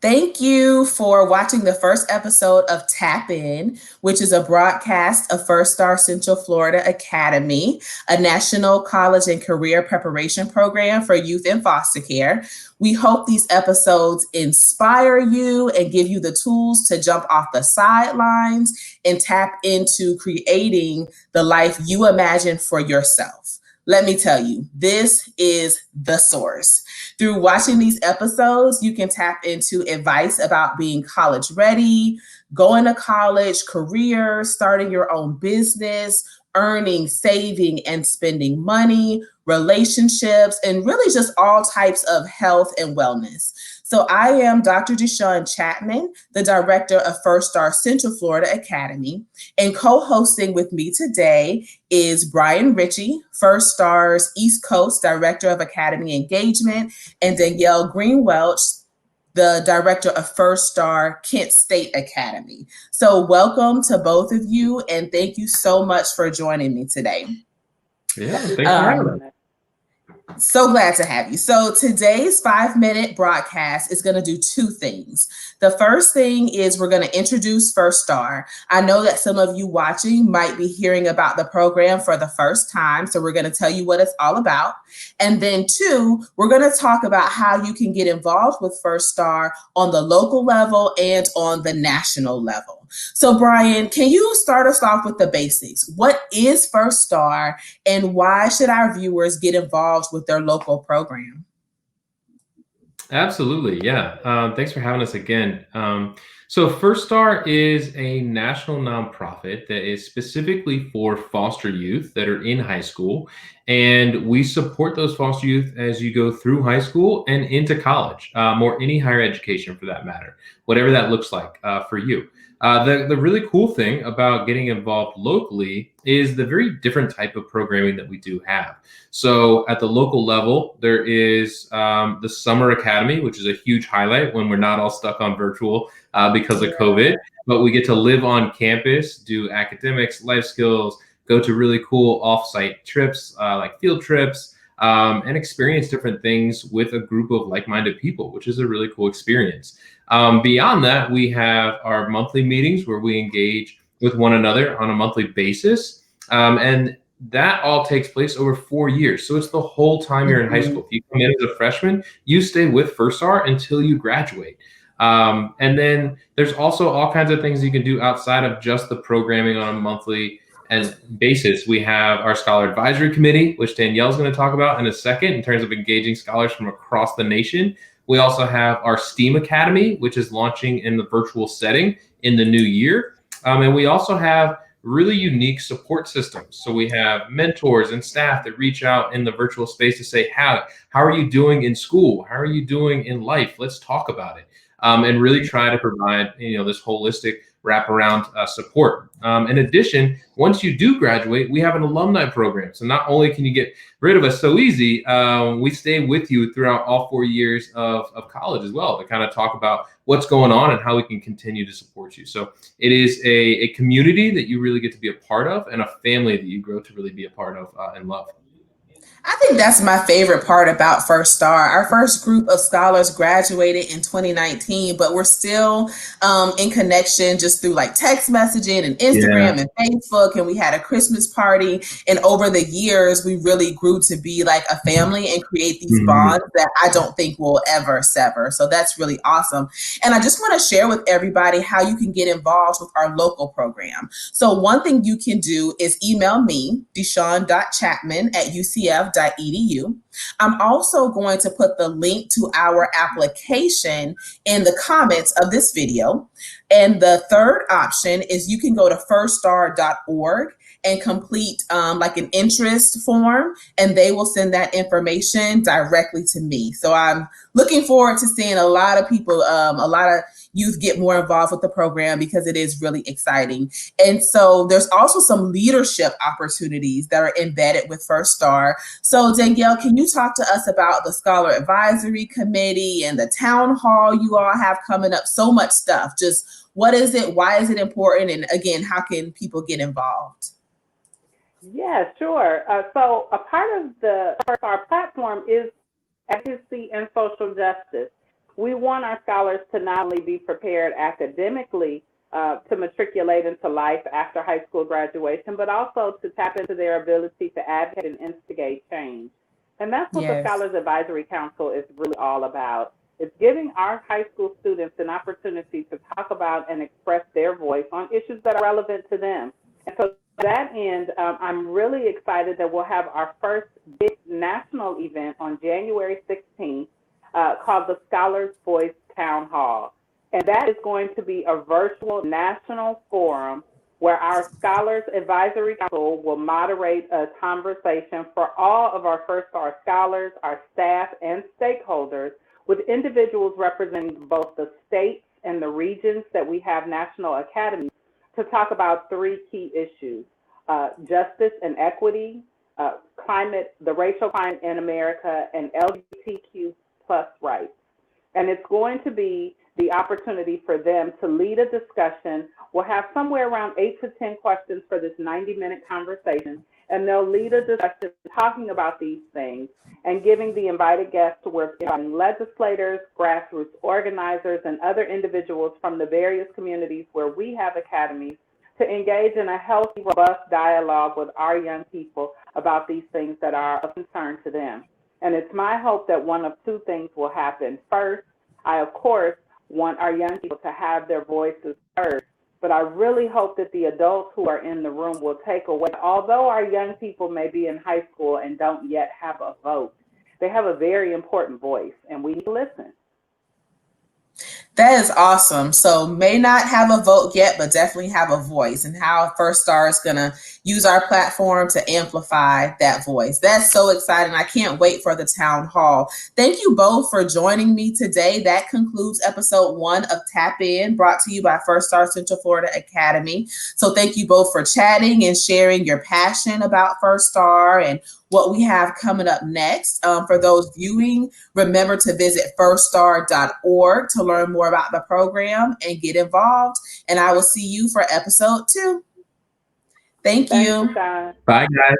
Thank you for watching the first episode of Tap In, which is a broadcast of First Star Central Florida Academy, a national college and career preparation program for youth in foster care. We hope these episodes inspire you and give you the tools to jump off the sidelines and tap into creating the life you imagine for yourself. Let me tell you, this is the source. Through watching these episodes, you can tap into advice about being college ready, going to college, career, starting your own business, earning, saving, and spending money, relationships, and really just all types of health and wellness. So I am Dr. Deshawn Chapman, the director of First Star Central Florida Academy, and co-hosting with me today is Brian Ritchie, First Star's East Coast Director of Academy Engagement, and Danielle Green-Welch, the director of First Star Kent State Academy. So welcome to both of you, and thank you so much for joining me today. Yeah, thanks for having us. So glad to have you. So today's 5-minute broadcast is going to do two things. The first thing is we're going to introduce First Star. I know that some of you watching might be hearing about the program for the first time, so we're going to tell you what it's all about. And then two, we're going to talk about how you can get involved with First Star on the local level and on the national level. So Brian, can you start us off with the basics? What is First Star and why should our viewers get involved with their local program? Absolutely, yeah. Thanks for having us again. So First Star is a national nonprofit that is specifically for foster youth that are in high school. And we support those foster youth as you go through high school and into college, or any higher education for that matter, whatever that looks like for you. The really cool thing about getting involved locally is the very different type of programming that we do have. So at the local level, there is the Summer Academy, which is a huge highlight when we're not all stuck on virtual because of COVID. But we get to live on campus, do academics, life skills, go to really cool off-site trips like field trips, and experience different things with a group of like-minded people, which is a really cool experience. Beyond that, we have our monthly meetings where we engage with one another on a monthly basis. And that all takes place over 4 years. So it's the whole time you're in high school. If you come in as a freshman, you stay with First Star until you graduate. And then there's also all kinds of things you can do outside of just the programming on a monthly and basis. We have our Scholar Advisory Committee, which Danielle's going to talk about in a second in terms of engaging scholars from across the nation. We also have our STEAM Academy, which is launching in the virtual setting in the new year. And we also have really unique support systems. So we have mentors and staff that reach out in the virtual space to say, how are you doing in school? How are you doing in life? Let's talk about it. And really try to provide, this holistic wraparound support. In addition, once you do graduate, we have an alumni program. So not only can you get rid of us so easy, we stay with you throughout all 4 years of college as well to kind of talk about what's going on and how we can continue to support you. So it is a community that you really get to be a part of and a family that you grow to really be a part of and love. I think that's my favorite part about First Star. Our first group of scholars graduated in 2019, but we're still in connection just through like text messaging and Instagram and Facebook. And we had a Christmas party. And over the years, we really grew to be like a family and create these bonds that I don't think will ever sever. So that's really awesome. And I just want to share with everybody how you can get involved with our local program. So one thing you can do is email me, deshawn.chapman@ucf.edu. I'm also going to put the link to our application in the comments of this video. And the third option is you can go to firststar.org and complete like an interest form, and they will send that information directly to me. So I'm looking forward to seeing a lot of people, a lot of youth get more involved with the program because it is really exciting. And so there's also some leadership opportunities that are embedded with First Star. So Danielle, can you talk to us about the Scholar Advisory Committee and the town hall you all have coming up? So much stuff. Just what is it? Why is it important? And again, how can people get involved? Yeah, sure. So a part of our platform is advocacy and social justice. we want our scholars to not only be prepared academically to matriculate into life after high school graduation, but also to tap into their ability to advocate and instigate change. And that's what the Yes. Scholars Advisory Council is really all about. It's giving our high school students an opportunity to talk about and express their voice on issues that are relevant to them. And so to that end, I'm really excited that we'll have our first big national event on January 16th called the Scholars Voice Town Hall. And that is going to be a virtual national forum where our Scholars Advisory Council will moderate a conversation for all of our First Star scholars, our staff, and stakeholders, with individuals representing both the states and the regions that we have national academies, to talk about three key issues: justice and equity, climate, the racial climate in America, and LGBTQ plus rights. And it's going to be the opportunity for them to lead a discussion. We'll have somewhere around 8 to 10 questions for this 90-minute conversation, and they'll lead a discussion talking about these things and giving the invited guests to work with legislators, grassroots organizers, and other individuals from the various communities where we have academies to engage in a healthy, robust dialogue with our young people about these things that are of concern to them. And it's my hope that one of two things will happen. First, I, of course, want our young people to have their voices heard, but I really hope that the adults who are in the room will take away, although our young people may be in high school and don't yet have a vote, they have a very important voice, and we need to listen. That is awesome. So may not have a vote yet, but definitely have a voice, and how First Star is going to use our platform to amplify that voice. That's so exciting. I can't wait for the town hall. Thank you both for joining me today. That concludes episode 1 of Tap In, brought to you by First Star Central Florida Academy. So thank you both for chatting and sharing your passion about First Star and what we have coming up next. For those viewing, remember to visit firststar.org to learn more about the program and get involved. And I will see you for episode 2. Thank you. Thanks, Sean. Bye, guys.